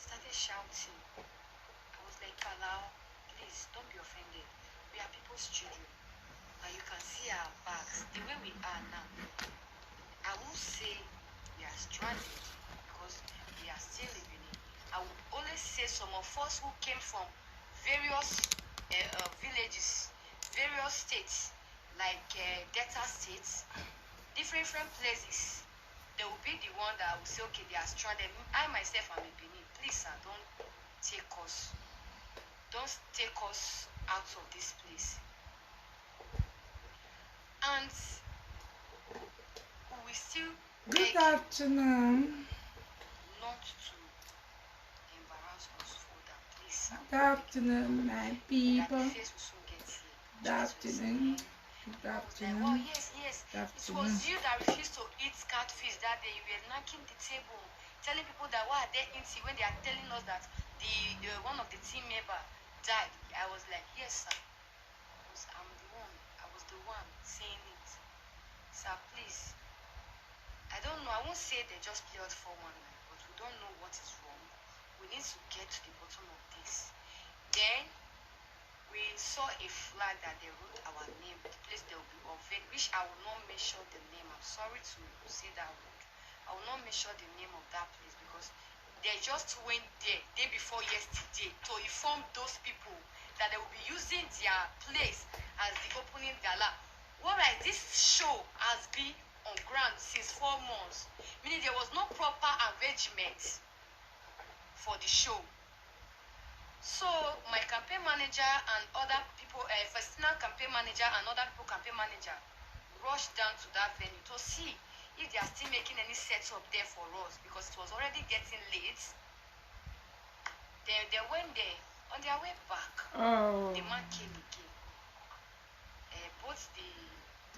started shouting. I was like, Palau, please don't be offended. We are people's children. And you can see our backs. The way we are now, I won't say we are stranded because we are still living it. I would only say some of us who came from various villages, various states, like Delta states, different places, they will be the one that will say, okay, they are stranded. I myself am a Benin. Please, sir, don't take us out of this place. And we still Good afternoon. not to embarrass us further, please, sir. Good afternoon, my people. That the face will soon get here. Good afternoon. Good Well, afternoon. yes. Good It afternoon. was you that refused to eat catfish that day. You were knocking the table, telling people that why are they eating when they are telling us that the one of the team member died. I was like, yes, sir. I was the one saying it. Sir, please. I don't know. I won't say they just play out 419, but we don't know what is wrong. We need to get to the bottom of this. Then we saw a flag that they wrote our name, the place they will be unveiled, which I will not mention the name. I'm sorry to say that word. I will not mention the name of that place because they just went there day before yesterday to inform those people that they will be using their place as the opening gala. Whereas this show has been on ground since 4 months, meaning there was no proper arrangement for the show. So my campaign manager and other people, Festina campaign manager and other people campaign manager rushed down to that venue to see if they are still making any setup there for us because it was already getting late. They went there. On their way back, the man came again. Both the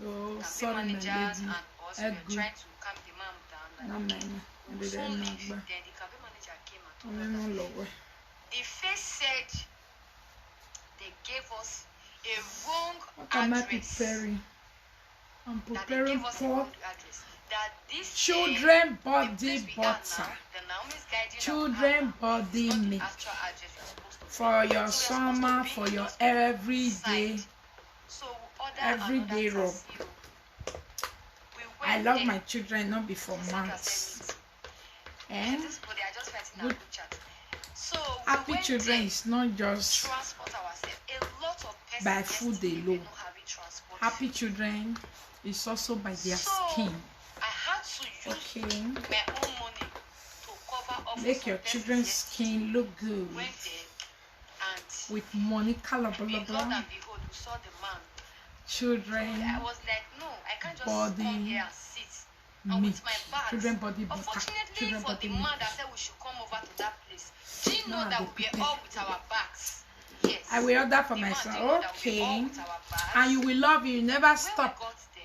campaign managers and us were trying to calm the man down. Then the campaign manager came and told us that the face said they gave us a wrong address. I'm That they preparing gave us a for wrong address. That this children the body place we are butter. now, the Naomi's guiding Children body meat. For your summer, for your everyday, everyday robe. I love my children, not before months. And good, happy children is not just by food alone. Happy children is also by their skin. Okay. Make your children's skin look good. With money, color, blah, blah, blah. Children, I was like, no, I can't just body, come here and sit. And meat. with my bags. Children body butter. Unfortunately Children for body the meat. man that said we should come over to that place, do you know No, that they we were prepare. all with our bags? Yes. I will order for The man, do you know myself. that we were all Okay. with our bags? And you will love you. You never When stop. we got there,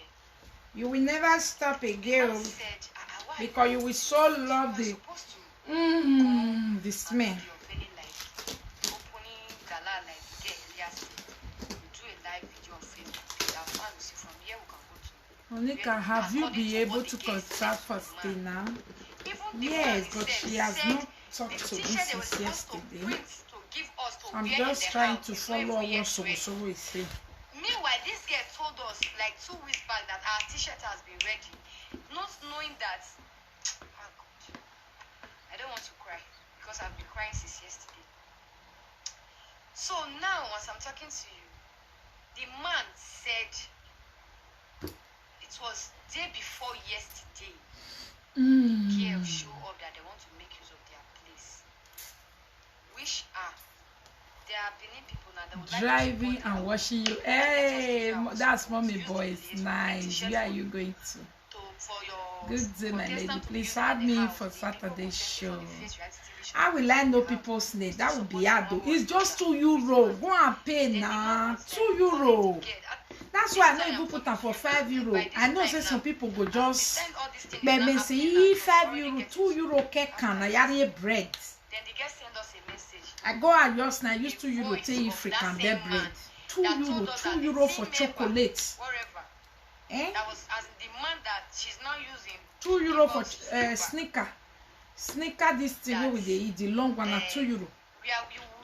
You will never stop the again. man said, why? Because you will so love We the were supposed to the smell. and do the opening like opening gala like the girl earlier said. We do a live video on Facebook. Our fans will see from here we can go to. Monica, have you been able to contact Faustina? Yes, but she has not talked to me since yesterday. I'm just trying to follow what Sobo is saying. Meanwhile, this girl told us like 2 weeks back that our t-shirt has been ready, not knowing that. Oh God, I don't want to cry because I've been crying since yesterday. So now, as I'm talking to you, the man said it was day before yesterday. Girl show up that they want to make use of their place, which are there are Benin people now that would like Driving to and watching you. Hey, that's mommy boys. Nice. Where are you going to? for your Good day, my lady. contestant to Please be add using the me house, for the people Saturday's contesting show. for the Face Reality TV show. How will I know people's name? That would be hard though. It's just €2. Go and pay now. €2. That's why I don't even put them for €5. I know say some people go just but me say €5, €2 can I carry bread. Then the guest send us a message. I go out just now use €2 take African bear bread. €2 for chocolate. Wherever. Eh? That was as the man that she's now using. €2 for sneaker. sneaker this thing wey we dey eat, the long one na €2. We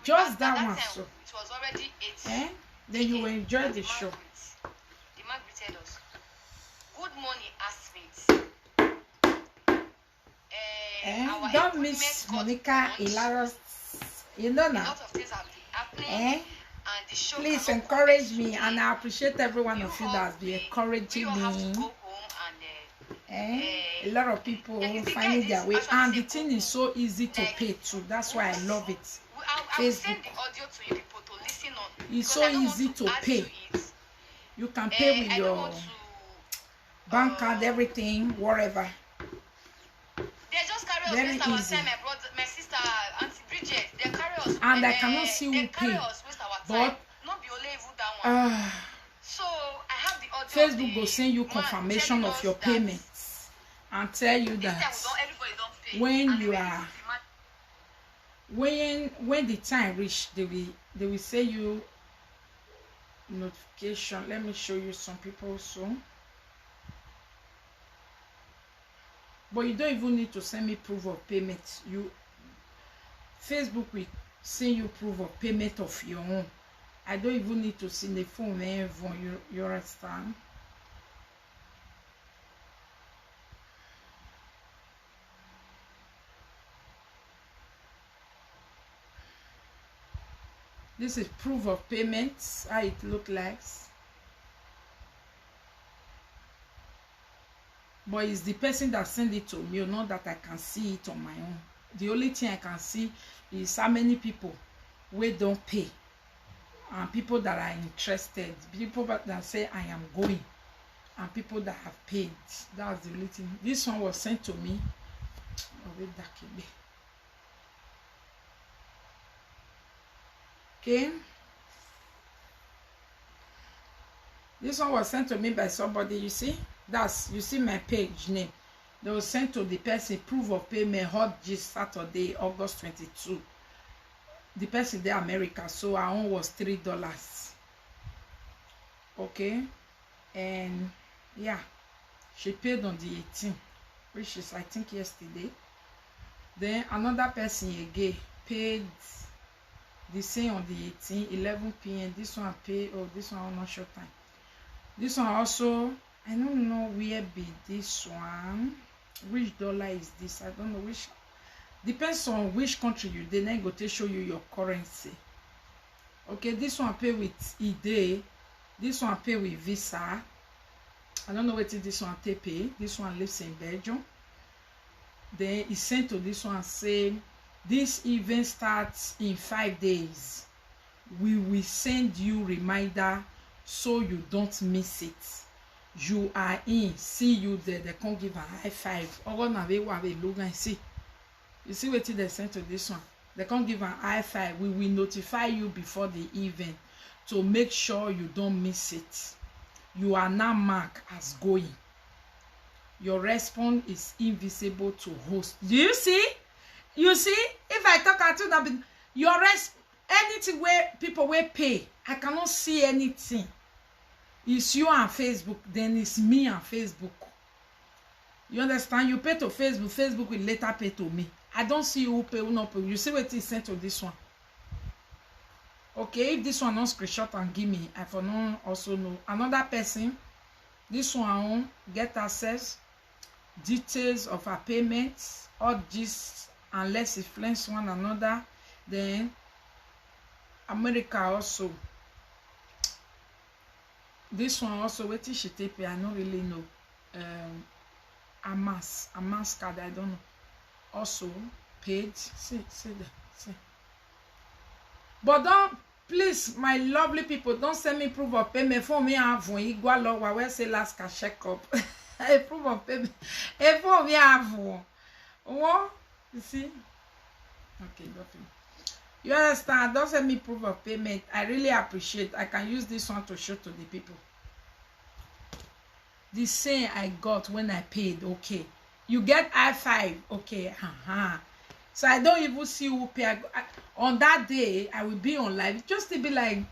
Just that at one, time, so. it was already 8. Then you will enjoy and the man show. The man greeted us. Good morning, housemates. Our Don't equipment miss got Monica launched. Hilarious. You know A now. lot of things have been happening. And the show Please cannot encourage commence me, today. and I appreciate every one of you all that's been we encouraging all have to me. go home and A lot of people finding their way, and the thing is so easy to pay too. That's why I love it. I will send the audio to you people to listen on. It's because so I don't easy want to add pay. to it. You can pay with I don't your want to, bank card, everything, whatever. they just carry us Very waste our easy. time. My brother, my sister, Auntie Bridget, they carry us. And I cannot see they who carry pay. us waste our But time. Not be only even that one. So I have the audio. of Facebook the will send you man confirmation telling of us your that payments and tell you this time that everybody don't pay. when And you we are even when the time reach, they will say you notification. Let me show you some people soon. But you don't even need to send me proof of payment. Facebook will send you proof of payment of your own. I don't even need to see the phone. You understand? This is proof of payments, how it look like. But it's the person that sent it to me, or not that I can see it on my own. The only thing I can see is how many people we don't pay, and people that are interested, people that say I am going, and people that have paid. That's the only thing. This one was sent to me. Okay, this one was sent to me by somebody. You see, you see my page name. They will send to the person proof of payment hot gist Saturday, August 22. The person there America, so our own was $3. Okay, and yeah, she paid on the 18th, which is I think yesterday. Then another person again paid the same on the 18th, 11 p.m. This one paid. Oh, this one I'm not sure time. This one also, I don't know where be this one. Which dollar is this? I don't know which. Depends on which country you dey. Then go to show you your currency. Okay, this one pay with ED. This one pay with Visa. I don't know what this one pay. This one lives in Belgium. Then he sent to this one say, this event starts in 5 days. We will send you reminder so you don't miss it. You are in. See you there. They can't give a high five. You see what they sent to this one? They can't give an high five. We will notify you before the event to make sure you don't miss it. You are now marked as going. Your response is invisible to host. Do you see? You see? If I talk at you, your anything where people will pay, I cannot see anything. It's you on Facebook, then it's me on Facebook. You understand? You pay to Facebook, Facebook will later pay to me. I don't see who pay, who not pay. You see what is sent to this one? Okay, if this one not screenshot and give me, I for no also know. Another person, this one get access, details of our payments, all this, unless influence one another. Then America also. This one also, what is she take? I don't really know. Amas card, I don't know. Also paid. See there. See. But don't, please, my lovely people, don't send me proof of payment for me. Where say last can check up. A proof of payment. A for me what? You see? Okay, nothing. You understand? Don't send me proof of payment. I really appreciate. I can use this one to show to the people. The same I got when I paid. Okay, you get I5. Okay, so I don't even see who pay. On that day, I will be on live. Just to be like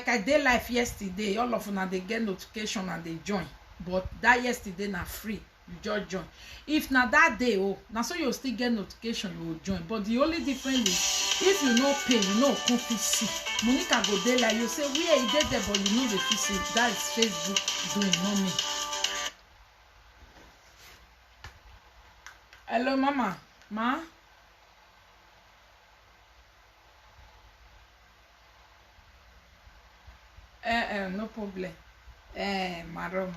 I did live yesterday. All of them they get notification and they join. But that yesterday not free. you just join. If na that day, oh, now so you still get notification, you will join. But the only difference is if you no pay, you no come fit see. Monica go there like you say, where he did there, but you know the fit see. That is Facebook doing, not me. Hello, mama. Ma? No problem. Maro.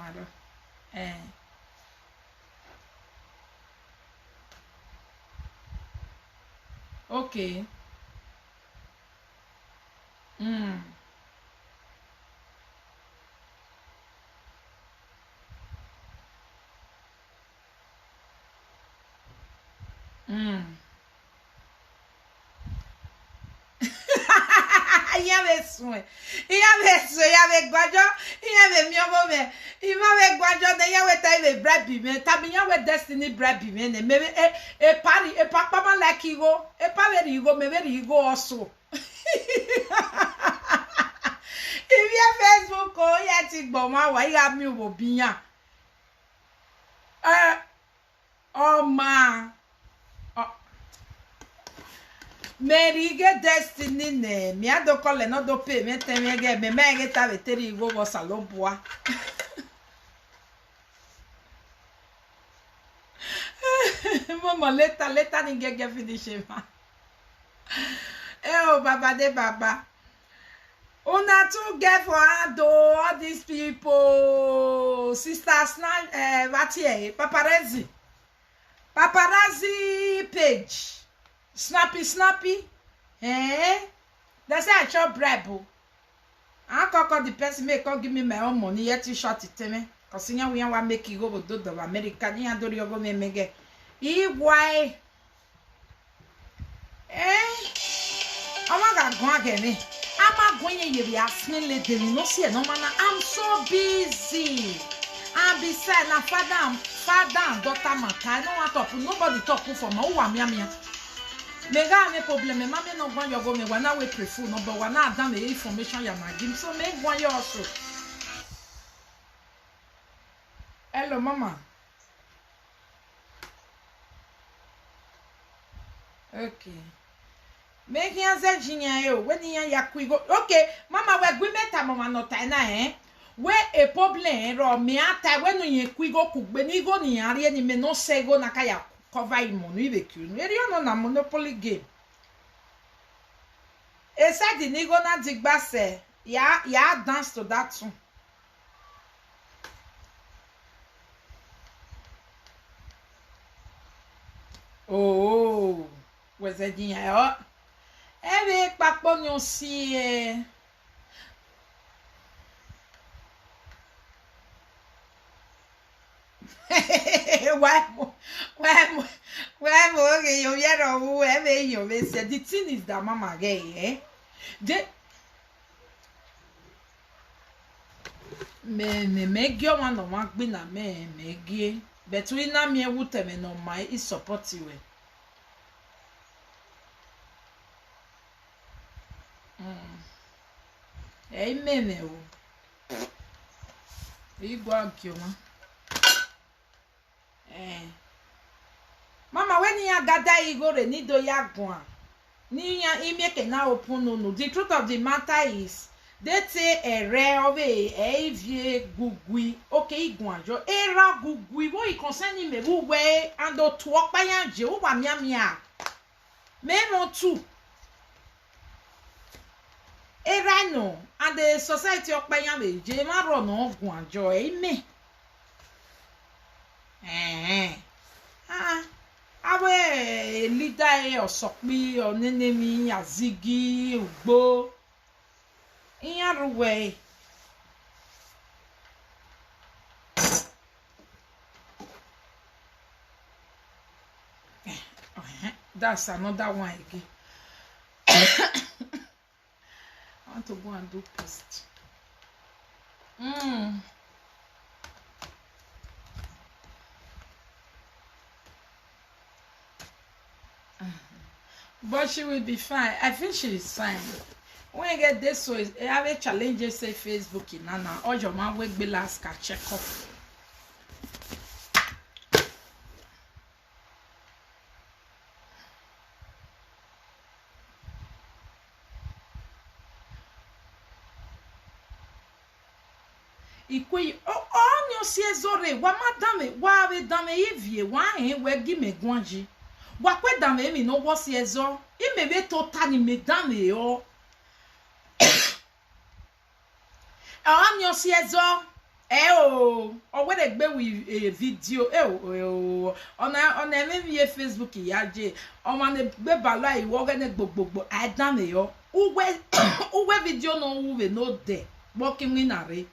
Okay. Destiny bribe me maybe a party a papa like you go a party you go maybe you go also. If you Facebook oh yeah tik boma why you have me obinya oh ma Mary get Destiny ne mi ado call no do pay me tell me get me get have teri go was salobua. Mama later ni get finish ma. Oh baba de baba. Una too get for all these people. Sisters what here? Paparazzi page. Snappy. That's how I chop bribe. I call the person may come give me my own money yet to short it me. Cause we want make you go to the America. You do you go me make why? I'm not going again. I'm going to be asking lady. No see no man. I'm so busy. And beside na father and daughter matter. I don't want to talk. Nobody talk for me. Who am I? Me ga me problem. Me mama no go you go me. Wana we prefer no, but wana adam the information ya na give. So me go you also. Hello, mama. Okay. Make you say jinya yo. When you yakwigo. Okay, mama we gwi meta mama no tai na we a problem ro me ata when you yakwigo kugbe ni go ni ari ni me no say go na kaya cover imo no ibeku. Eri ono na monopoly game. E said the ni go na digba se ya dance to that too. Oh, was a dinner. Every papa you see. Why, you yet or whoever you said the thing is that mama gay, me make your one on one bin a me gay. Between na me wutem and on my is support you. Amen. You go you Mama, when you gather you go need do ya gwan. Ni ya make na open no. The truth of the matter is they say a rare of a vie gugui. Okay, guanjo. Era gugui. What you concerning me? Who way and do talk by anje? Who wa mia? Me no too. Era no. And the society of Bayame, Jema run on guanjo. Amen. Awe leader or sokmi or nenemi azigi ugbo. In way. That's another one again. I want to go and do paste. But she will be fine. I think she is fine. When you get this, so I have a challenge. Say Facebook in Nana. All your man will be last can check off. ikwe o nyo si ezore wa madame wa we dame yevie wa hen we gi me gwanji wa kwe dame mi no wo si ezo ime be totally me dame yo o nyo si ezo o we de gbe wi video ona me mi Facebook ya je o ma ne gbe bala iwo ge ne gbogbogbo I dame yo uwe video no uwe no de working in are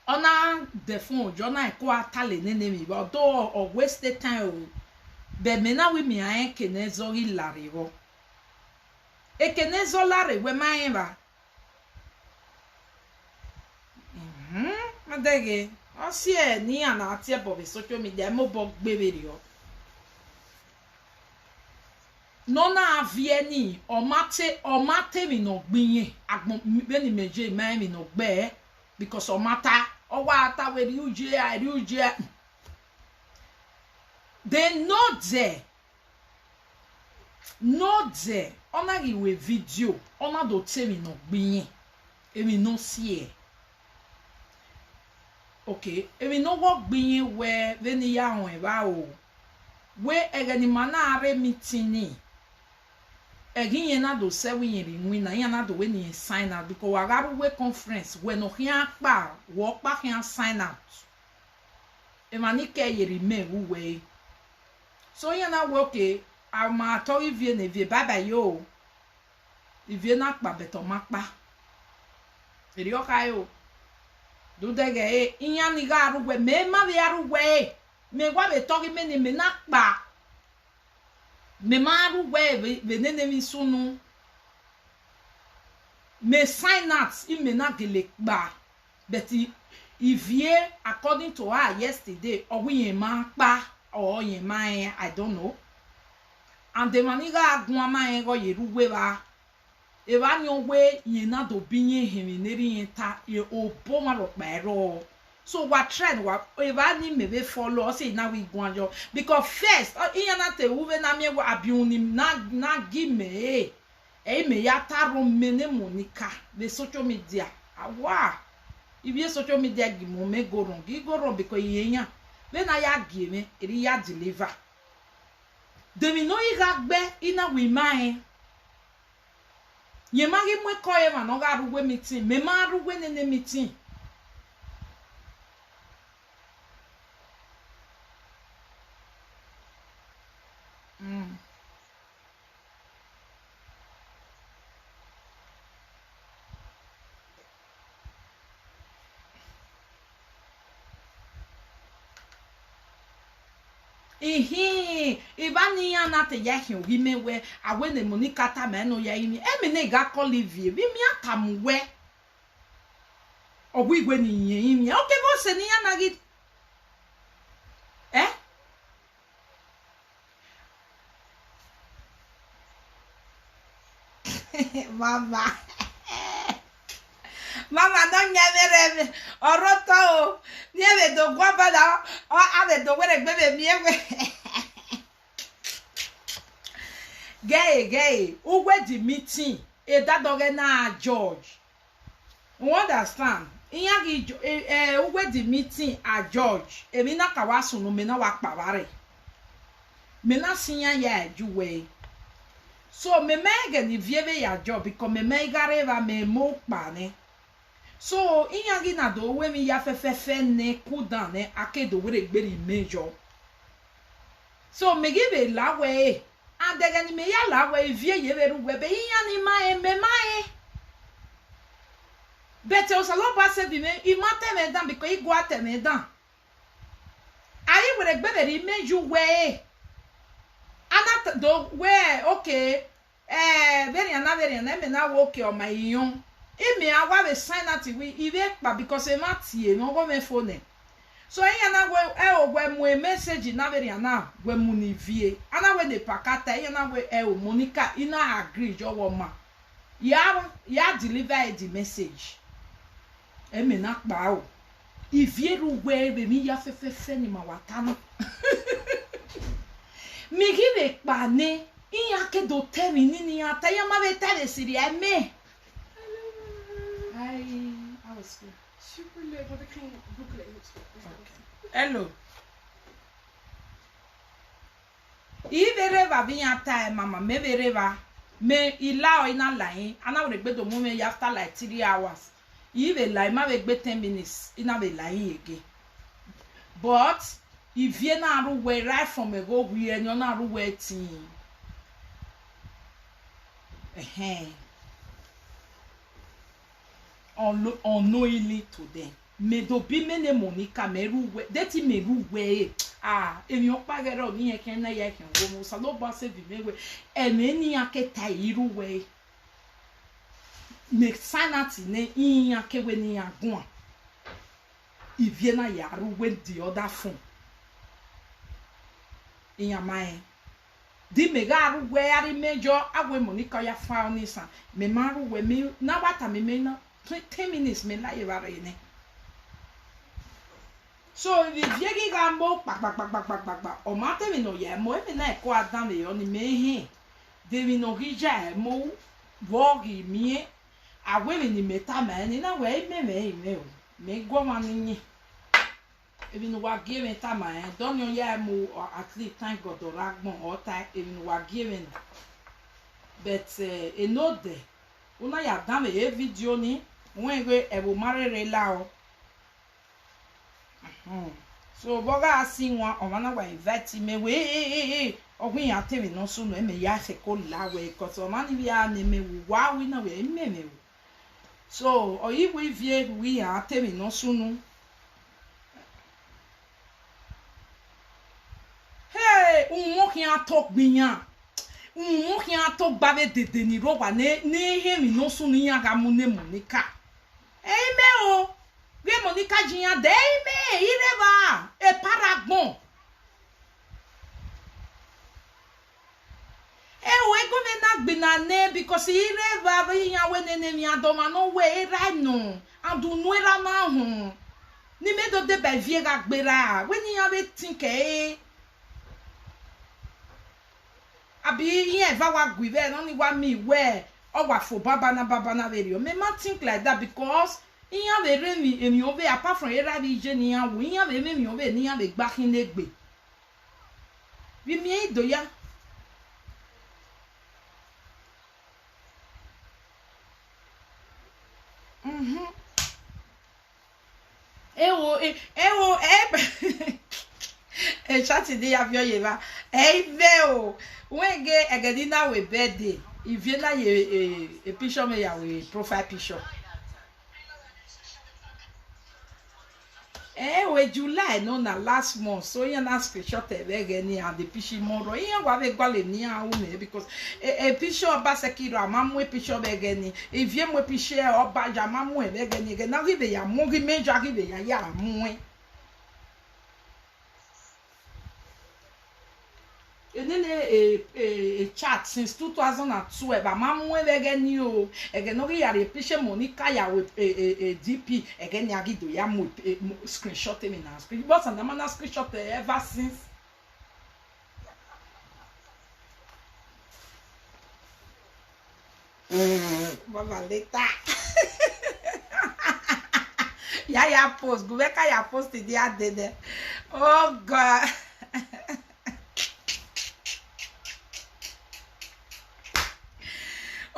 ona the phone jona ko atale nene mi but o waste time be me na we mi an kenezo hilare wo ekenezo lare we man ba madege o si e ni ana ati e bo social media mo bo gbebere yo no na avieni o mate mi no gbinye agbon be ni meje man mi no gbe because o mata o wa ata we uje they know there ona iwe video ona do temi no gbinye emi no see e okay emi no wo gbinye we veni ya hon e ba o we egani mana are meeting egin yen na do se we yin win na yen na do we ni sign out because wa garu we conference we no hian pa wo pa hian sign out e mani ke yeri me we so yen na we okay ama to ivie na vie bye bye yo ivie na pa beto ma pa eri o kayo do dege iyan ni garu we me ma be aru we me wa be to me ni me na pa me maru we nene mi sunu me sign out me na gele gba but ivie according to her yesterday owi yen ma pa or yen ma I don't know and the maniga agun ama yen go yeru we ba e ba ni we yen na do binye hemi neri yen ta e obo ma ro pa ero so what trend wa eva ni me be follow say na we go anjo because first iya na te uwe na me wa abiuni na give me me ya taro me ne Monica the social media awa ibi social media gi mo me go wrong because yenya be na ya give me eri ya deliver de mi no iga gbe ina we mai ye magi mo ko e ma no ga ruwe meeting me ma ruwe ne meeting Ibani ya na te ya hin wi mewe awe ne Monica ta me no ya imi emi ne ga Olivia bi mi atam we ogwi gwe ni yin imi okay bo se ni ya na gi Mama don't nyavere oroto nieve do gwabada o ave do were gbebe miewe gay ugwe di meeting e dadoge na George you understand iya gi ugwe di meeting a George emi na kawasu no me na wa paware me na sinya ya juwe so me mege ni vieve ya job because me megareva me mo pane so iyangi na do we mi ya fefefe ne kudan ne akedo we gberi mejo so me give la we and again me ya la we vie ye beru we be iyani me but o salo passe bi me I mate me dan because I go ate me dan ayi we gberi mejo we anata do we okay very na me na wo okay o my yon me awa be sign out we ibe pa because e ma tie no go me phone so enya na we we mu message na very na we mu ni vie ana we de pakata enya na we o Monica ina agree jo wo ma ya deliver the message me na pa o ivie ru we be mi ya fefefe ni ma wata no mi give pa ne iya ke do temi ni ata ya ma be tele siri me I was good. Hello. Ivereva vinya time mama me vereva me ila ina line ana we gbe do mu me after like 3 hours. If lie ma we gbe 10 minutes ina we lie again. But if you na ru we right from a go we and you na ru we tin. Unknowingly to them. Me do bi me ne Monica me ru we deti me ru we emi o pa gero ni e ken na ye ken wo mo sa lo ba se bi me we e me ni aketa iru we me sanati ne in akewe ni agun e vie na ya ru we the other phone in your mind di me ga ru we ari mejo awe Monica ya fa ni san me ma ru we me na wata me na 10 minutes me la ye ba re ne. So if you get gambo o mate mi no ye mo e na ko adam le oni me hin de mi no gija mo vogi mi awe mi ni meta ma ni na we me o me go ma ni e bi no wa give me ta ma don yo ye mo at least thank God o ragbon o ta e bi no wa give me but e no de una ya dam e video ni won we e bo marere la o. So boga asi nwa o mana wa invite me we ogun ya temi no so no me ya se ko la we ko so mani bi a ne me wa we na we me so o yi we vie we ya temi no so no hey unwo ki an tok gbiyan unwo ki an tok gba be dede ni ro wa ne he mi no so ni yan ga mu ne Monica me o we Monica jinya dey me ireva e paragon e we go me na gbina ne because ireva we yan we ne mi adoma no we right no adu no era ma hu ni me do de be vie ga gbera we ni yan we tinke abi yen va wa gwive no ni wa mi we o wa fo baba na very me ma think like that because iya be re mi emi o be apart from era bi je ni awo iya be mi o be ni ya be gba kin le gbe bi mi e do ya e chat di avio yeva e ve o wenge egedina we birthday if you na ye picture me ya we profile picture we July no na last month so you na screenshot e be ni and the picture more you wa be gwale ni a u me because e picture ba sekiro amamu e picture be ni e vie mo picture oba ja amamu e be ni ge na ribe ya mo gi mejo ribe ya amu e chat since 2012 amamu e be ni o e ge no ri ya re picture Monica ya we DP e ge ni agido ya mo screenshot me na screen but na man screenshot ever since baba leta ya post gubeka ya post dia dede oh god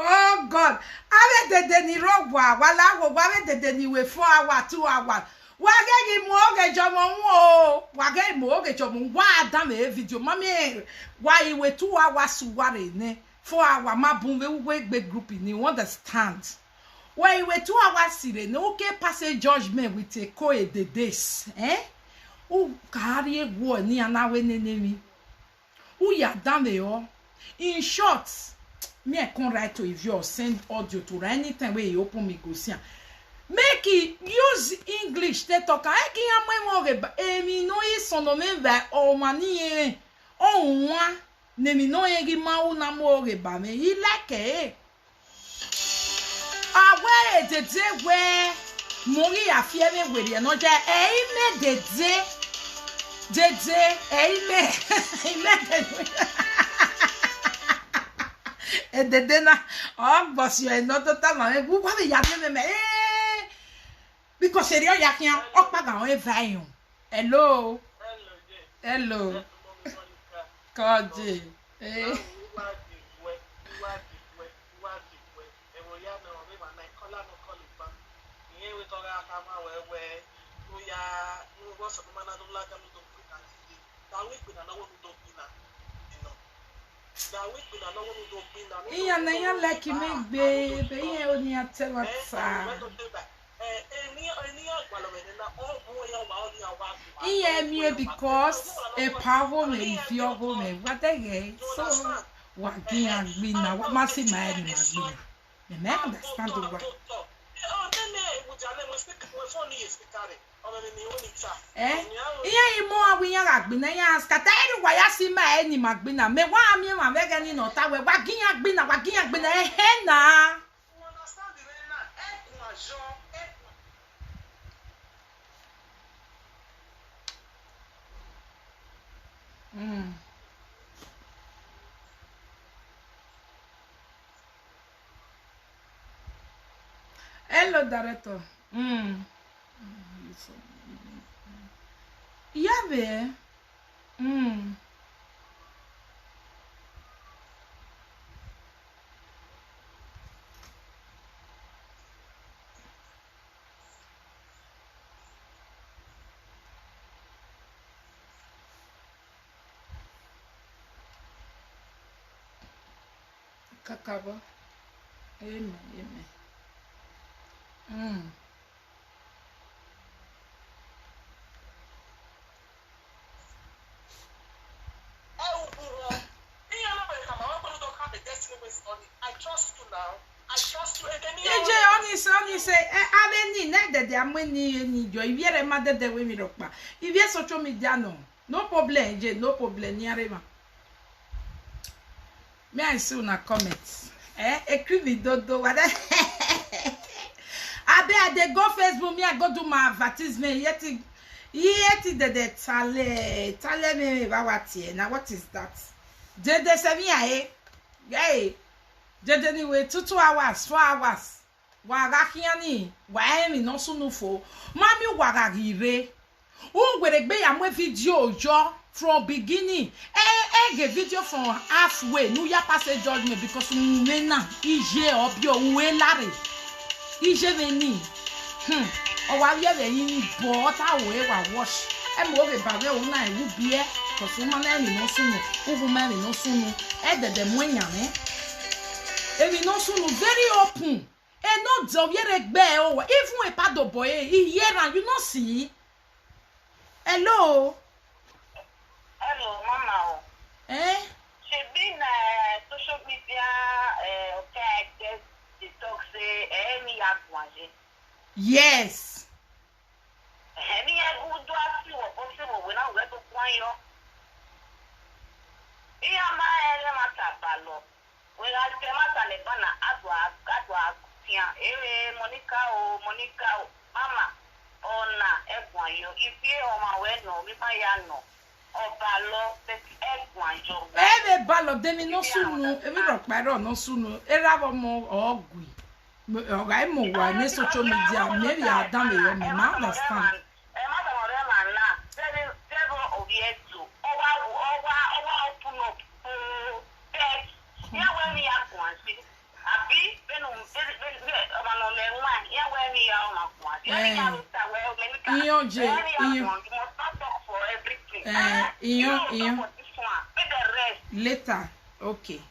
oh god ave dede ni rogwa wala wo ave dede ni we 4 hours 2 hours wage gi mo oge jomo nwo wage mo oge jomo wa adam e video mami wa iwe 2 hours ware ne 4 hours ma bun we gbe group ni understand wa iwe 2 hours sire ne okay pass judgment with a ko e de days u carry egwo ni anawe nenemi u ya adam e o in short me I can write to if you send audio to anytime where you open me go see make it use English they talk I can mo re mi no yi sono me ba o mani o nwa ne mi no yi ma u na mo re ba me yi like awe dede we mo ri afie me we re no je me dede me e dede na o boss yo no to ta ma bu ba ya me because she rio yakian okpa ga won evayon. Hello. Hello. Koji. Eh. Iya na ya like me be ye oni atelata. Iya me because a power me fiogo me what the so wagi agbina what masi my ni agbina. Me understand the word. Iya imo awiyan agbina ya skata eri wa ya si ma eni magbina me wa mi ma vega ni no ta we wagi agbina he na. Hello, director. Yeah, be. Kakaba. Amen. I trust you now. I trust you. Only say, I mean, I'm winning you. If you're a mother, the way me rock. If you're social media, no problem, Jay, no problem. Near may I see una comments? Écris vidéo do what? I dey go Facebook, me I go do my advertisement. Yet the tale me bawati. Now what is that? Dede se hey. Dede anyway 2 hours, 4 hours. Wagakiani, waemi no sunufo. Mami wagagire. Ungwere gbe ya mwe video jo from beginning. Get video from halfway. Nu ya pass judgment because na ije obio we lare. Ije veni. O wa ye ve yin bo ta we wa wash. E mo be ba we o na e bie because uma na ni no sunu. Ugu ma ni no sunu. De mwenya me. E mi no sunu very open. E no do ye regbe o. Even e pa do boy e here and you no see. Hello. Hello, mama. She been social media okay, TikTok say any akwaje. Yes. Any good afi wo possible we na we to kwan yo. Iya ma ele mata balo. We ga te mata le bana adwa tia. Monica mama ona egwan yo. Ifi o ma we no mi ma ya no. Obalo egwan jo. Ebe balo de mi no sunu, e mi ro paro no sunu. Era bo mo ogui. Oga mo wa ni social media, maybe I don't know me ma understand. E ma da more ma na. Seven obieto. Owa open up. Ya we mi akwan si. Abi benu no le nwa. Ya we mi ya o akwan. Ya mi ya ta we o me Iyo je, iyo. Later. Okay,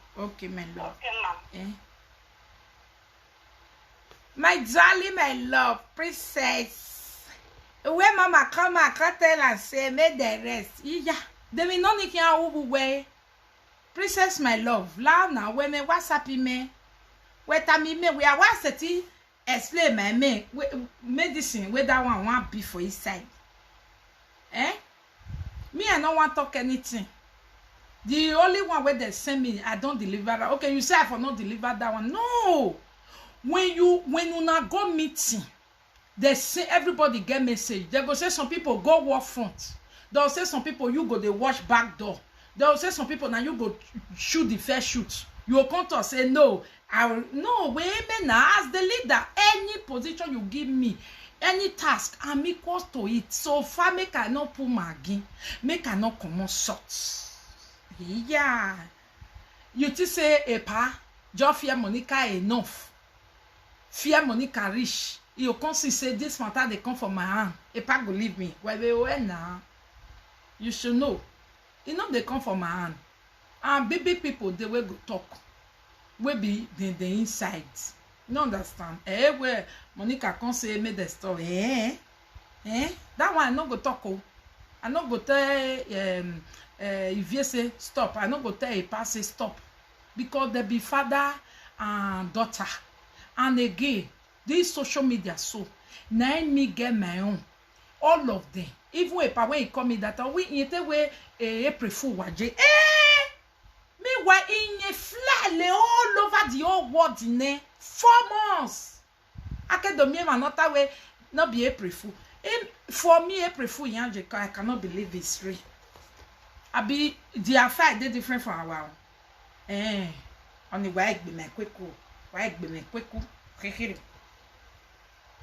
my love. Okay, ma'am. My darling, my love, princess. When mama come, I can tell and say, make the rest. Yeah, they will not need to way. Princess, my love, loud now. When me WhatsApp me, wait a me, we are WhatsApp. Explain my medicine where that one want be for his side. Me, I don't want to talk anything. The only one where they send me, I don't deliver that. Okay, you say I for not deliver that one. No. When you not go meeting, they say everybody get message. They go say some people go walk front. They'll say some people you go they watch back door. They'll say some people now you go shoot the first shoot. You come to say no. No, wait now as the leader, any position you give me, any task, I'm equal to it. So far, make I not put maggi, make I not come on salt. Yeah. You just say, Epa, just fear Monica enough. Fear Monica rich. You can't say this matter, they come from my hand. Epa go leave me. Well, now. You should know. You know they come from my hand. And big people, they will go talk. Will be the inside. You understand? Where Monica can't say me the story. That one I not go talk. I not go tell if you say stop. I not go tell a pass say stop. Because they be father and daughter. And again, this social media so now me get my own. All of them. Even when you call me that we in way April Fool waje. Me why in a fly all over the whole world in 4 months. I can do me another way not be April Fool. For me April Fool I cannot believe it's real. I be the affair they different from our own. On the way be my quick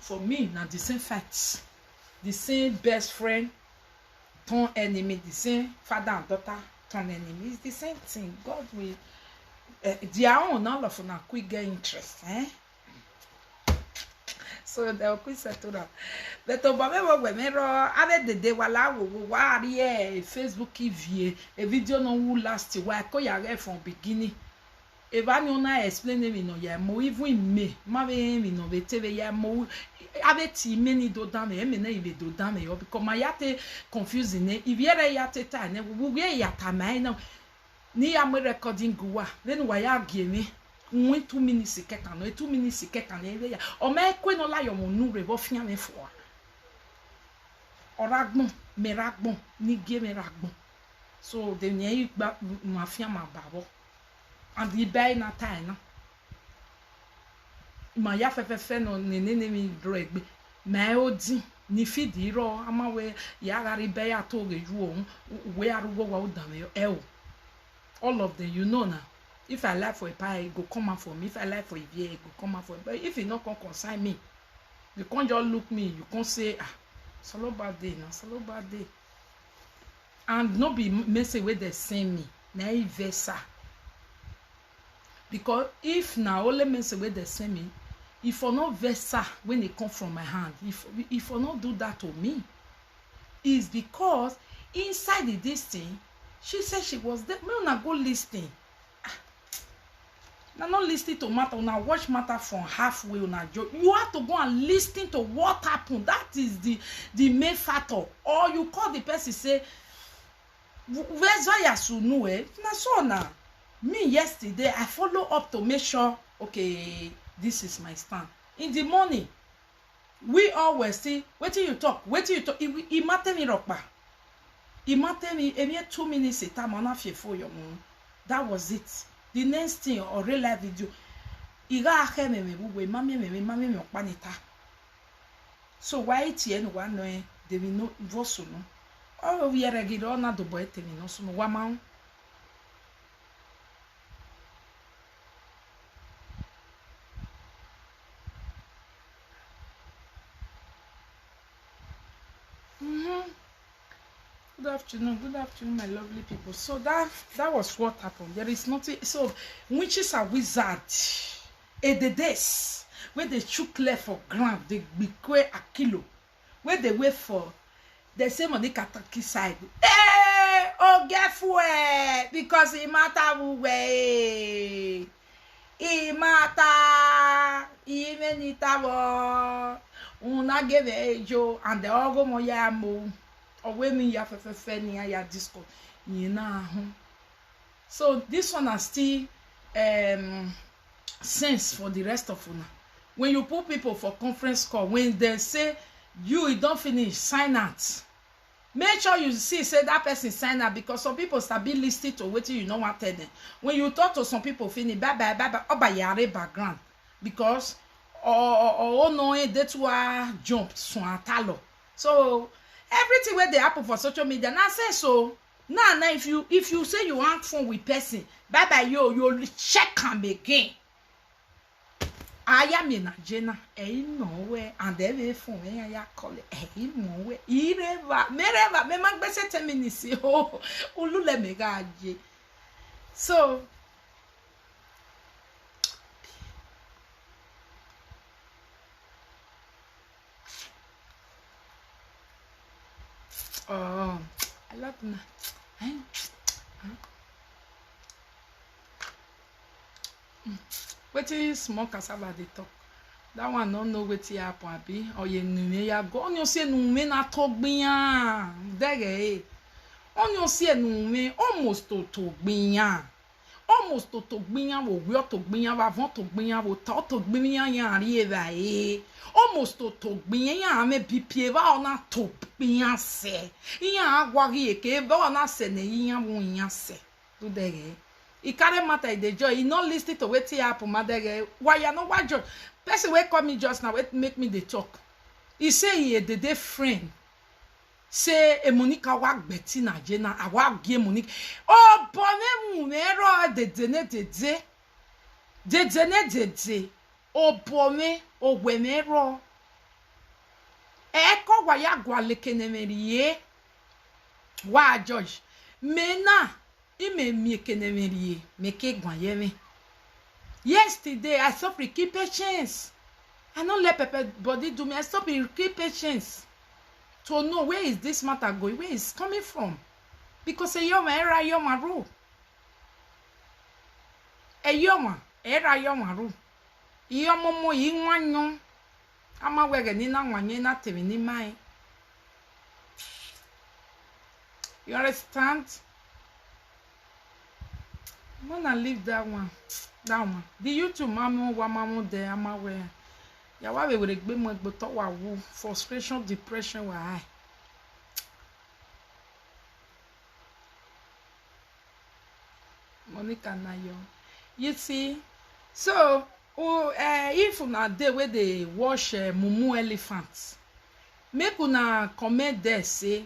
for me now the same facts. The same best friend, ton enemy, the same father and daughter, ton enemy. It's the same thing. God will, their own, all of them quick get interest. So they'll quick settle that. But Obama when the day while Facebook give a video no who last why call you from beginning. If I know na explain me no ya mo even me ma be me no be tv ya mo abeti many do down me na ibe do down me because my yate confusing if yere yate ta ne we ya ta mai na ni am recording gua then why ya give me 2 minutes keka no 2 minutes keka na ya o ma ekwe no la yo mo nu re bo fia me fo oragbon meragbon ni ge meragbon so de nye gba mafia ma babo and the buy na time ma ya fefe no nene mi drag ma odi ni fidi ro ama we ya gari buy ato geju ohun we arugo wa udame yo all of them you know now if I like for a pie go come out for me if I like for a beer go come out for me but if you not come consign me you can't just look me you can't say solo bad day na solo bad day and no be message wey they send me na versa. Because if now only message where they send me, if I not versa when they come from my hand, if I not do that to me, is because inside this thing, she said she was there. Me una go listening. Now not listening to matter. Una watch matter from halfway. Una joke. You have to go and listen to what happened. That is the main factor. Or you call the person say, "Where's why you know it?" Na so na. Me yesterday I follow up to make sure okay this is my stand in the morning we always see wetin you talk e matter me rockba e matter me 2 minutes a time on afie for your mom that was it the next thing or real life video iga ake me we mami me opanita so why tie no one no they will no voso no all we are giro na do boy tell no so no wa ma Good afternoon, my lovely people. So that was what happened. There is nothing. So witches are wizards. The days where they chook left for ground, they be a kilo. Where they wait for the same on the Kataki side. Oh, guess what? Because it matter way. It matter even it una give a Joe and the ogo moyamo. Or when me ya fefe ni ya disco ni na ho. So this one has still sense for the rest of una. When you put people for conference call, when they say you don't finish, sign out. Make sure you see say that person sign out because some people start be listed to what you know what tell them. When you talk to some people finish bye oba yare background because or no they too jump so atalo. So everything where they happen for social media now say so now if you say you want phone with person bye you check am again aya mi na jena no we and every phone we ya call no we ireva mereva me magbese 10 minutes o ulule me ga je. So oh, I love na. Wetin small cassava dey talk. That one no know wetin happen abi. Oye nume ya go. Onyo se nume na togbiyan. Dege. Onyo se nume almost to togbiyan. Almost to togbiyan wo wi togbiyan wa von togbiyan wo ta togbiyan yan ri eva e. Almost to togbiyan yan me bipie va ona togbiyan se. Yan agwari eke va ona se ne yan wo yan se. Do dege. He carry matter the joy. He not listen to wetin happen madege. Why you no watch? Person wey call me just now, wait make me dey talk. He say he a day friend. Say e Monica wa gbeti na je na awa gie Monica. Oh, bone mu ero de de. De. Oh, bone o wemero. E ko wa ya gwa lekene merie. Wa George. Mena ime mi kenemerie meke gwanyeme. Yesterday I stop keep patience. I don't let pepper body do me. I stop keep patience to know where is this matter going, where is coming from. Because a yoma era yoma ru. A yoma era yoma ru. Yomo yinwanyo. Ama wege ni na wanye na temi ni mai. You understand? I'm gonna leave that one. The YouTube mamu there ama where. Ya wa we gbe mo gbo to wa wu frustration, depression wa high. Monica Nayo. You see, so if una dey where they wash mumu elephants, make una comment there say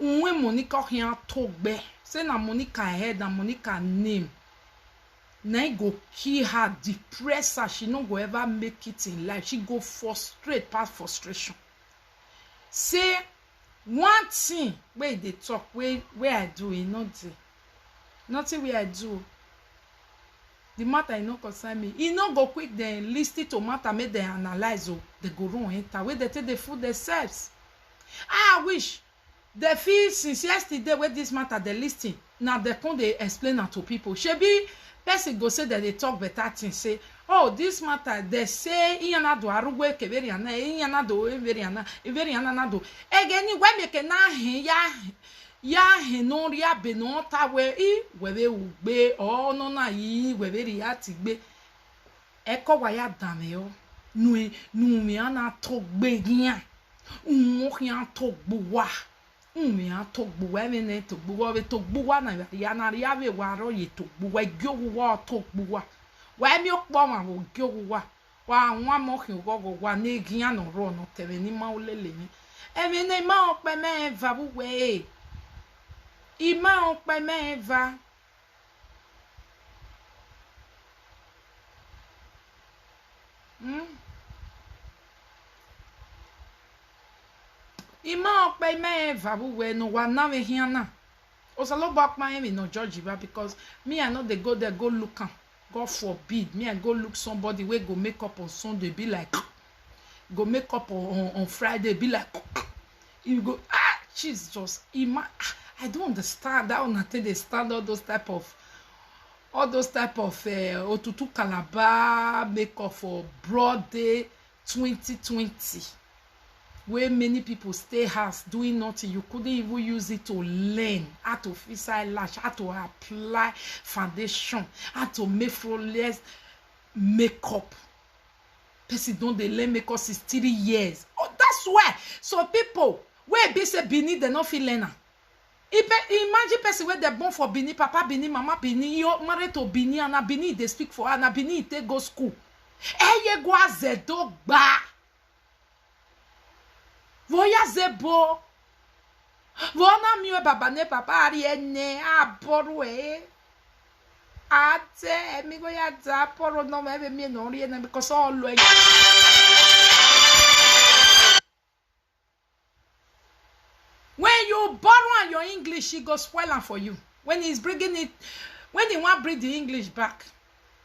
unwe Monica here togbe. Say na Monica head na Monica name. Na go kill her, depress her. She no go ever make it in life. She go frustrate past frustration. Say one thing where they talk, where I do it, nothing where I do. The matter no concern me. He no go quick then listen to matter, make them analyze. They go wrong enter. Where they take the food themselves. I wish. They feel since yesterday where this matter they listen. Now they come they explain it to people. Shebi person go say that they talk better things. Say, oh, this matter they say iyana do arugwe keberiana, iyana do everiana na do. Again, when make na ya henoria benota we I webe ugbe oh no na yi webe ya tigbe. Eko wa ya dameo. Nu mi ana togbe gian. Mo yan togbo wa. Ya togbuwa mene togbuwa we togbuwa na ya na ya we waro ye togbuwa gyowa togbuwa wa mi okpo ma wo gyowa wa nwa mo hin gogo na egian no ro no tebe ni ma olele ni emi ne ma ope me va buwe I ma ope me va Ima okpe me vabu we no wa na we hiana. Osalo back my me no judge ba because me I know they go there go look am. God forbid me I go look somebody we go make up on Sunday be like go make up on Friday be like you go Jesus I don't understand that one they stand all those type of otutu calabar make up for broad day 2020. Where many people stay house doing nothing, you couldn't even use it to learn how to fix eyelash, how to apply foundation, how to make flawless makeup. Person don't they learn makeup since 3 years. Oh, that's why. So people, where be say Bini, they not feel learner. Imagine person where they born for Bini, Papa Bini, Mama Bini, you married to Bini, and Bini they speak for her, and Bini they go school. Eye go azedo ba. Voya zebo. Vona miwe baba ne papa ari ene aboru e. ate mi go ya za poro no me me no ri na because all lo. When you borrow your English, he go spoil am for you. When he's bringing it, when he want bring the English back,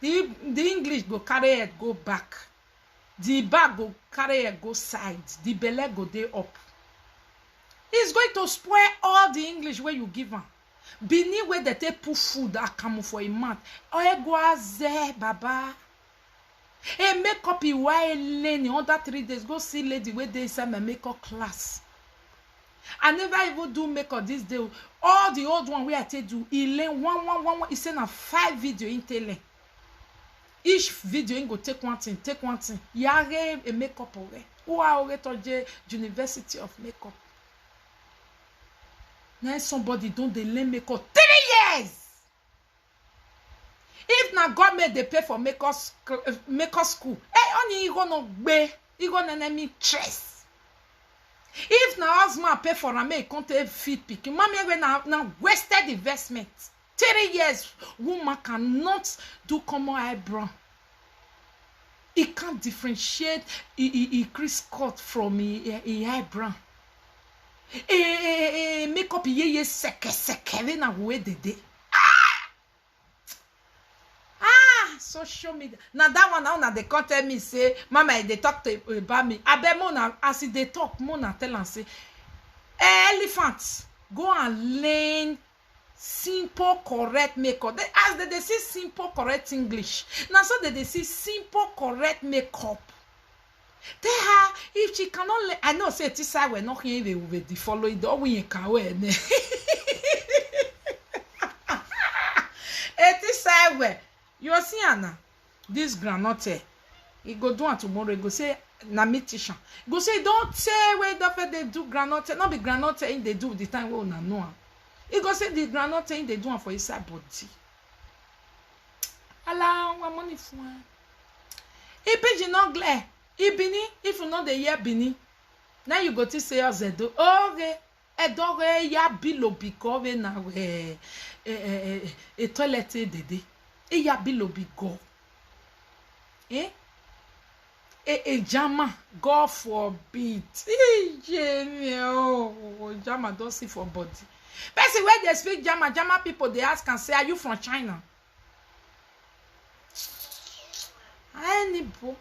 the English go carry it go back. The back go carry it go side. The belly go day up. He's going to spoil all the English where you give him. Bini where they take put food that come for a month. Oye go aze baba. Hey, make up your while learning under 3 days. Go see lady where they say my makeup class. I never even do makeup this day. All the old one where I tell you, he learn one. He send a 5 video in telling. Each video in go take one thing. Yare a makeup away. Who are already to University of Makeup. Now somebody don't they learn makeup 3 years. If na government they pay for makeup school, hey, only you gonna be, you gonna enemy stress. If na husband pay for a make can't feed pick, mommy na wasted investment. 3 years, woman cannot do common eyebrow. He can't differentiate he crease cut from a eyebrow. Makeup ye seke na way the day. Social media. Now that one now they can't tell me say, mama they talk about me. I bet mona as they talk, mona tell and say, elephants go and learn simple correct makeup. As they see simple correct English. Now so they see simple correct makeup. They have if she cannot learn, I know say this side we're not here with the following the we can wear. This side where you see Anna, this granote, he go do it tomorrow. He go say na meeting. Go say don't say where they do granote. Not be granote in they do the time we una know. He go say the granote in they do it for his body. Allah, what money for? He page no glare. He bini if you know the year bini. Now you go to say ozedo. Okay. Edore ya bilo biko we na we toilet dede. E ya bilo bigo. Jama, God forbid. Jama don't see for body. Person where they speak Jama people they ask and say, are you from China? Anybody,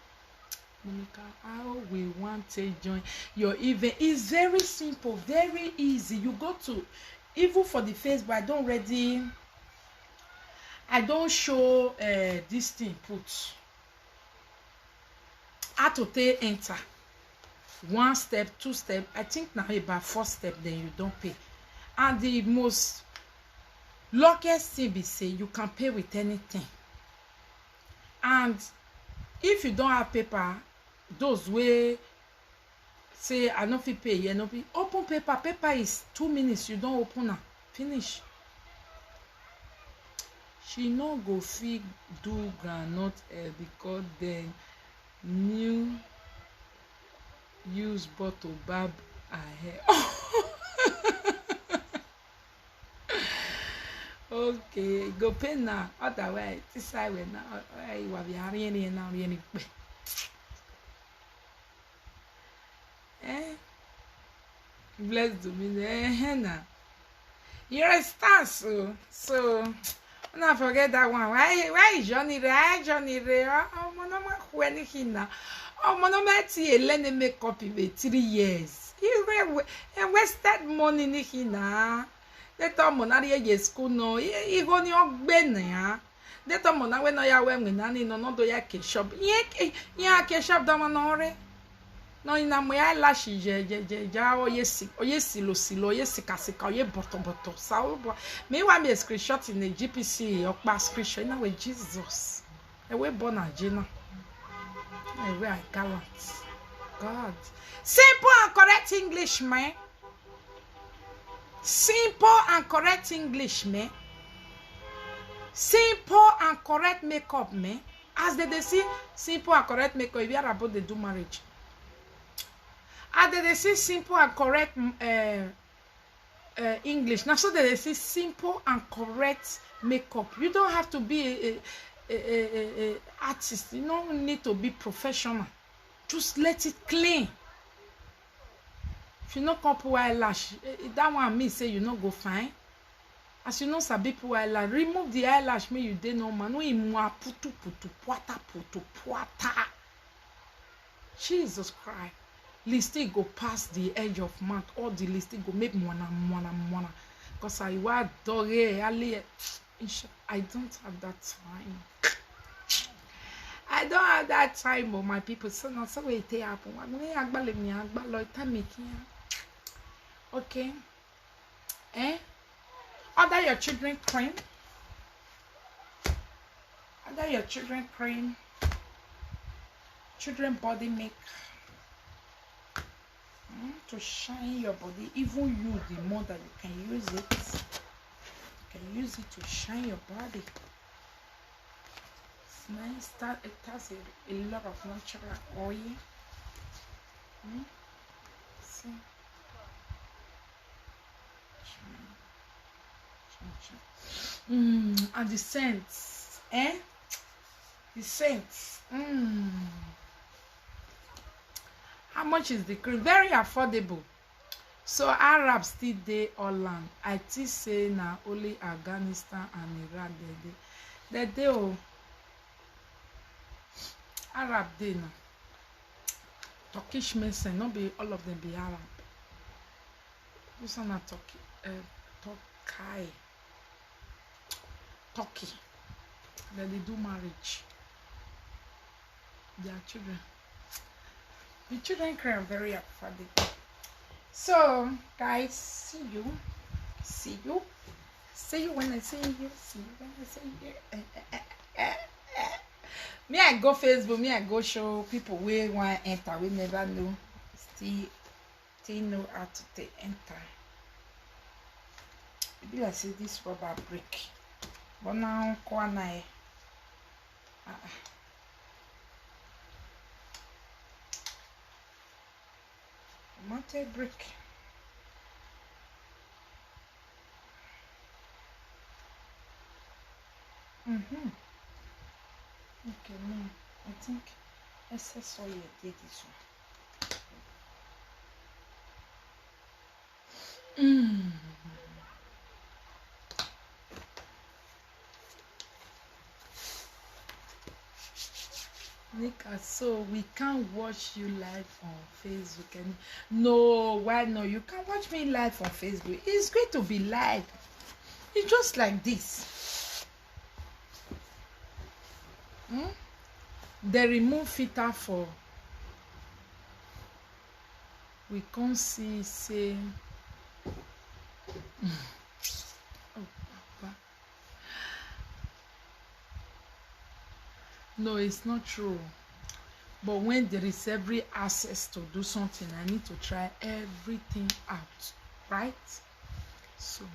Monica, how we want to join your event? It's very simple, very easy. You go to even for the Facebook. I don't show this thing put. How to take enter 1 step, 2 step. I think now about 4 step, then you don't pay. And the most luckiest thing be say you can pay with anything. And if you don't have paper, those way say I no fit pay, you no fit open paper. Paper is 2 minutes. You don't open am, finish. She no go fit do groundnut because then new use bottle barb her hair. Okay, go pay now. Otherwise, this side will now. I will be hurrying now. Bless the me. Now you're a star, so. Not forget that one. Why Johnny Ray? Oh, monoma when he na. Oh, monomati learn makeup in 3 years. He wasted money ni hina. They told monari ye school no. He go ni ogbe ya. They told mona when ya when nani no do ya ke shop. Ye ke shop da monore. No ina mo ya lashi je oyesi lo oyesi kasika oye boto sa me wa me screenshot in the GPC okpa screenshot na we Jesus e we born agina e we I gallant God. Simple and correct English man. Simple and correct English man. Simple and correct makeup man. As they see simple and correct makeup if you are about to do marriage. And they say simple and correct English. Now, so they say simple and correct makeup. You don't have to be a artist. You don't need to be professional. Just let it clean. If you no come put eyelash, that one mean say you no go fine. As you know, sabi put eyelash, remove the eyelash. Make you dey normal. No imua putu puata. Jesus Christ. Lipstick go past the edge of mouth. All the lipstick go make mwana. Cause I want dog I don't have that time. I don't have that time, oh my people. So now so it happen. Okay. Order your children cream. Order your children cream. Children body make to shine your body. Even you, the mother, you can use it. You can use it to shine your body. It's nice. It has a lot of natural oil. See. And the scents, the scents. How much is the cream? Very affordable. So Arabs still dey all land. I think say na only Afghanistan and Iraq they dey oh. Arab dey na. Turkish medicine, not be all of them be Arab. This one na Turkey. Then they do marriage. Their children. The children cry very affordable. So, guys, see you when I see you. Me, I go Facebook. Me, I go show people where want enter. We never know. Still know how to enter. Maybe I see this rubber brick. But now, corner. Mounted brick. Okay, no, I think excess oil did this one. Nika, so we can't watch you live on Facebook. And no, why no? You can watch me live on Facebook. It's great to be live. It's just like this. They remove filter for. We can't see say. No, it's not true. But when there is every access to do something, I need to try everything out, right? So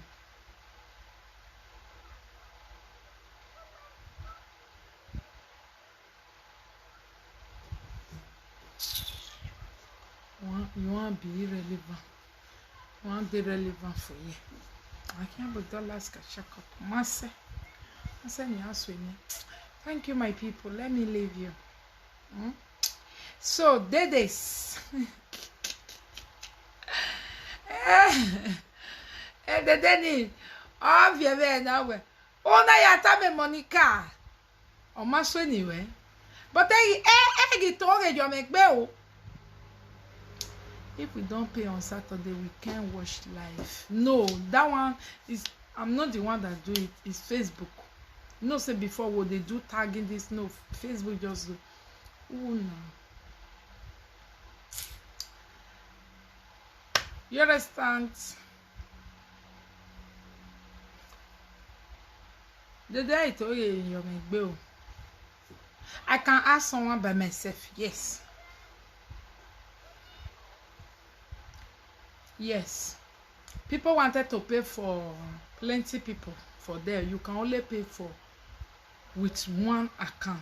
you want to be irrelevant. You want to be relevant for you. I can't be dollars can check up. Masse. Thank you, my people. Let me leave you. So, Dedes. Dedeni. Oh, viens now. Oh, na yata me Monica. Oh, ma so anyway. But if we don't pay on Saturday, we can't watch live. No, that one is. I'm not the one that do it. It's Facebook. No, say before what they do tagging this. No, Facebook just do. Oh no. You understand? The day I told you make bill. I can ask someone by myself. Yes. Yes. People wanted to pay for plenty people for there. You can only pay for with one account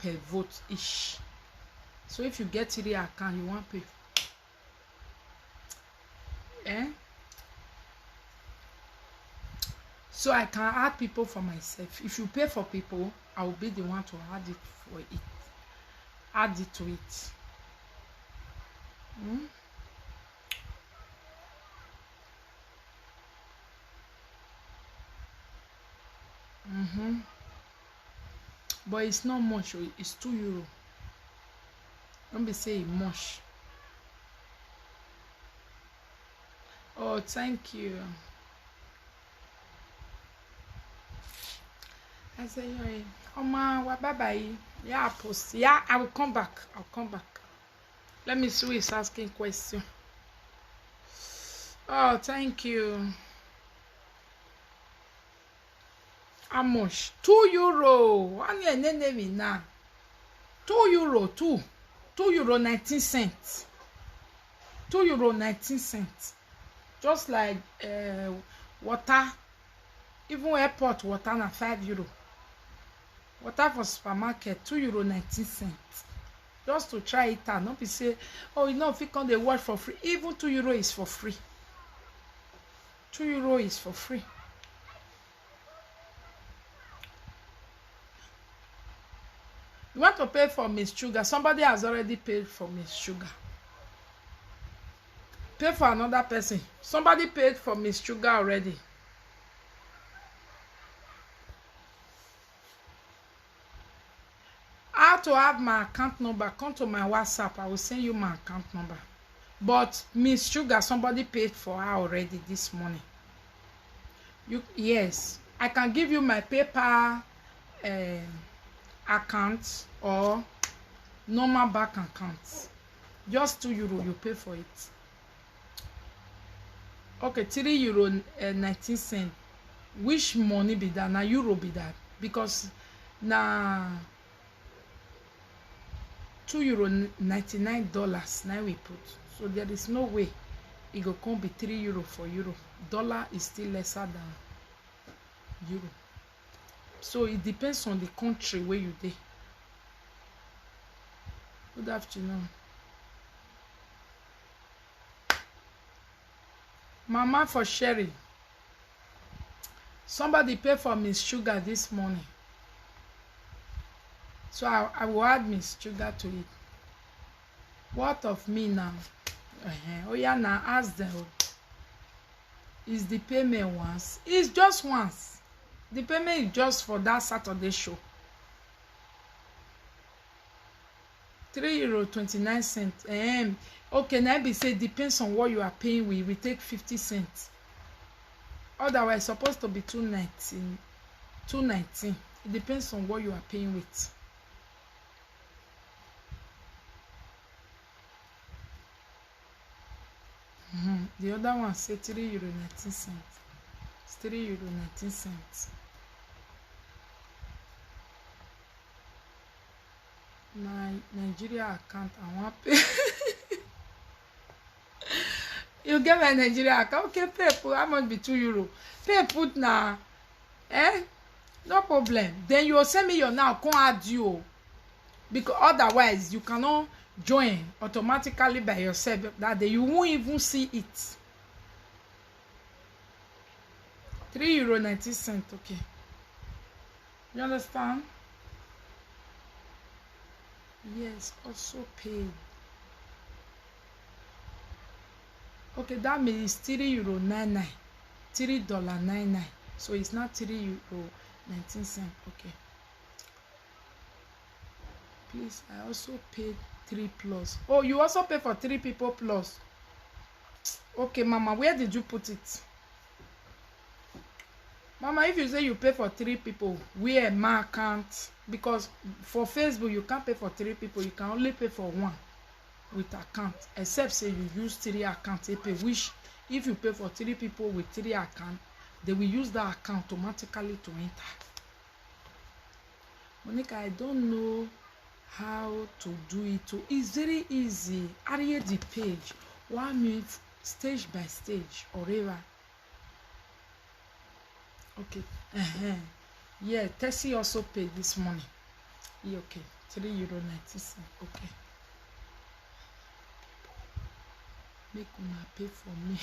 per vote each. So if you get 3 account, you want pay. So I can add people for myself. If you pay for people, I will be the one to add it for it. Add it to it. But it's not much. It's €2. Don't be saying much. Oh, thank you. I say, oh ma, bye bye. Yeah, post. Yeah, I will come back. I'll come back. Let me see who is asking question. Oh, thank you. How much? €2. One year, name now. €2. €2 19 cents. €2 19 cents. Just like water. Even airport water na €5. Water for supermarket €2 19 cents. Just to try it out. Not be say, oh, you know, if you come they work for free. Even €2 is for free. €2 is for free. You want to pay for Miss Sugar? Somebody has already paid for Miss Sugar. Pay for another person. Somebody paid for Miss Sugar already. How to have my account number? Come to my WhatsApp. I will send you my account number. But Miss Sugar, somebody paid for her already this morning. Yes, I can give you my PayPal account or normal bank account. Just €2 you pay for it. Okay, €3 19 cents. Which money be that? Na euro be that? Because na €2 $99 now we put. So there is no way it go come be €3 for euro. Dollar is still lesser than euro. So it depends on the country where you dey. Good afternoon. Mama for sharing. Somebody pay for Miss Sugar this morning. So I will add Miss Sugar to it. What of me now? Oh yeah, now ask them. Is the payment once? It's just once. The payment is just for that Saturday show. €3 29 cents. Okay, now be say depends on what you are paying with. We take 50 cents. Otherwise, it's supposed to be $2.19. It depends on what you are paying with. The other one say €3 19 cents. It's €3 19 cents. My Nigeria account, I want pay. You get my Nigeria account. Okay, pay put. How much be €2? Pay put now. No problem. Then you will send me your now. Come add you. Because otherwise you cannot join automatically by yourself. That day you won't even see it. €3 19 cents. Okay. You understand? Yes, also paid. Okay, that means €3 99. $3.99. So it's not €3 19 cents. Okay. Please, I also paid 3 plus. Oh, you also pay for 3 people plus. Okay, Mama, where did you put it? Mama, if you say you pay for 3 people, where my account? Because for Facebook, you can't pay for 3 people. You can only pay for 1 with account. Except say you use 3 accounts. Which, if you pay for 3 people with 3 accounts, they will use that account automatically to enter. Monica, I don't know how to do it. It's very easy. Add the page. 1 minute, stage by stage, or whatever. Okay. Yeah, Tessie also paid this morning. Yeah, okay. €3 19 cents. Okay. Make una pay for me.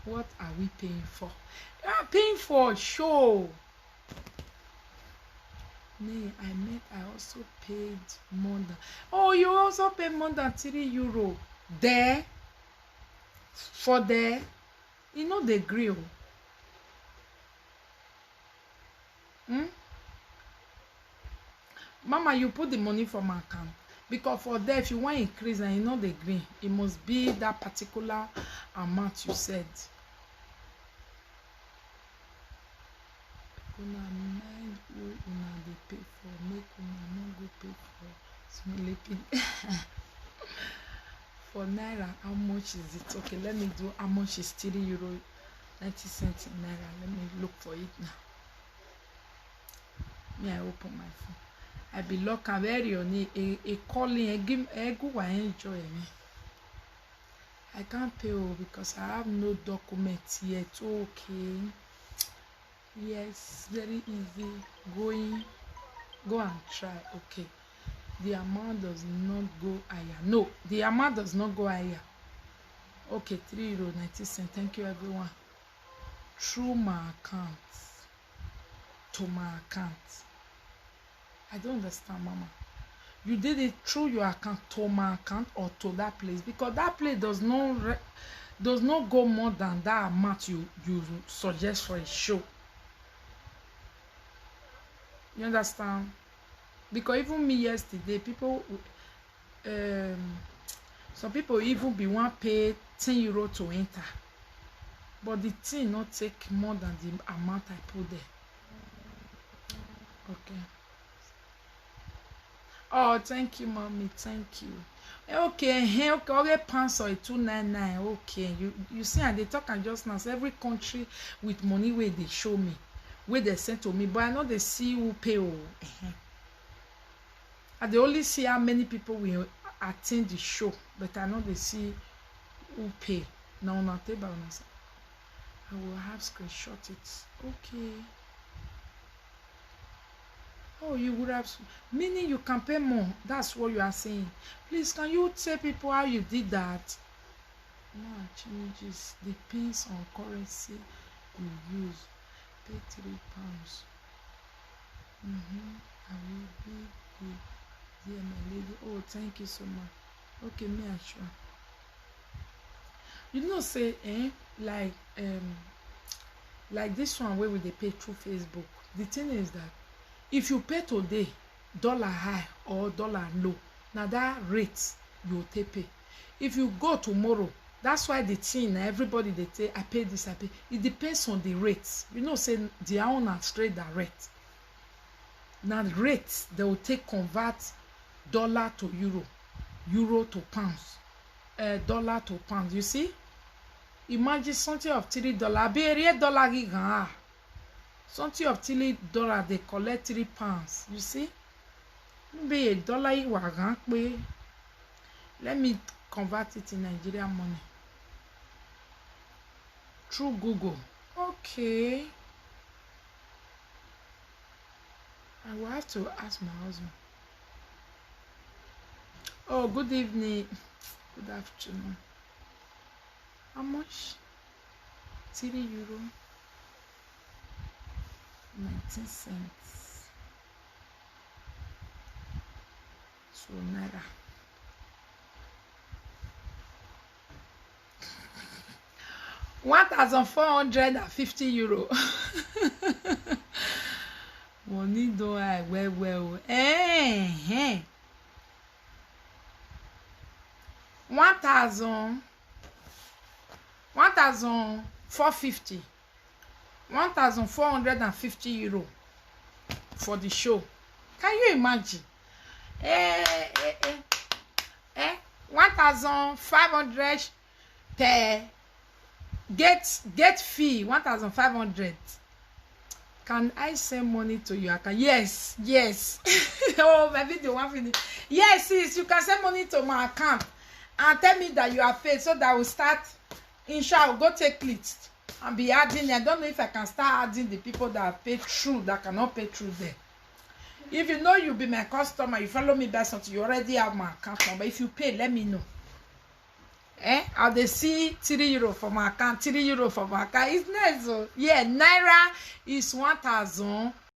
What are we paying for? You are paying for a show. Nay, I meant I also paid more than. Oh, you also paid more than €3 there. For there, you know the grill. Mama, you put the money for my account. Because for there, if you want to increase and you know the green, it must be that particular amount you said. Una mind who una dey pay for, make una no go pay for small pay. For naira, how much is it? Okay, let me do how much is €3.90 in naira. Let me look for it now. Me, I open my phone. I be lock and very on a calling a give a go and enjoy me. I can't pay because I have no documents yet. Okay. Yes, very easy. Go and try. Okay. The amount does not go higher. No, the amount does not go higher. Okay, €3.90. Thank you, everyone. Through my account. To my account. I don't understand, Mama. You did it through your account to my account or to that place, because that place does not go more than that amount you suggest for a show. You understand? Because even me yesterday, people, some people even be want pay €10 to enter, but the thing not take more than the amount I put there. Okay. Oh, thank you, mommy. Thank you. Okay, okay, pounds or 299. Okay, you see, and they talk and just now. Every country with money where they show me, where they send to me, but I know they see who pay. And they only see how many people will attend the show, but I know they see who pay. Now, not table. I will have screenshot it. Okay. Oh, you would have, meaning you can pay more. That's what you are saying. Please, can you tell people how you did that? No changes. Depends on currency you use. Pay £3. I will be good. Dear my lady. Oh, thank you so much. Okay, me sure. You know, say, like this one where they pay through Facebook. The thing is that if you pay today, dollar high or dollar low, now that rate you take pay. If you go tomorrow, that's why the thing everybody they say I pay this, I pay. It depends on the rates. You know, say the owner straight direct. Now the rates they will take convert dollar to euro, euro to pounds, dollar to pounds. You see? Imagine something of $3. Be $8 something of $3 they collect £3. You see? Be $1 let me convert it in Nigerian money through Google. Okay. I will have to ask my husband. Oh, good evening. Good afternoon. How much? €3. 19 cents. So naira. €1,450. Money do I well. 1,450. €1,450 for the show. Can you imagine? 1,500 per get fee. 1,500. Can I send money to your account? Yes. Oh, my video one finish. Yes, sis, you can send money to my account and tell me that you are paid, so that I will start. Inshallah, go take list and be adding. I don't know if I can start adding the people that are paid through, that cannot pay through there. If you know you be my customer, you follow me back something, you already have my account number. If you pay, let me know. I dey see €3 for my account, €3 for my account. It's nice. Oh. Yeah, naira is 1,000.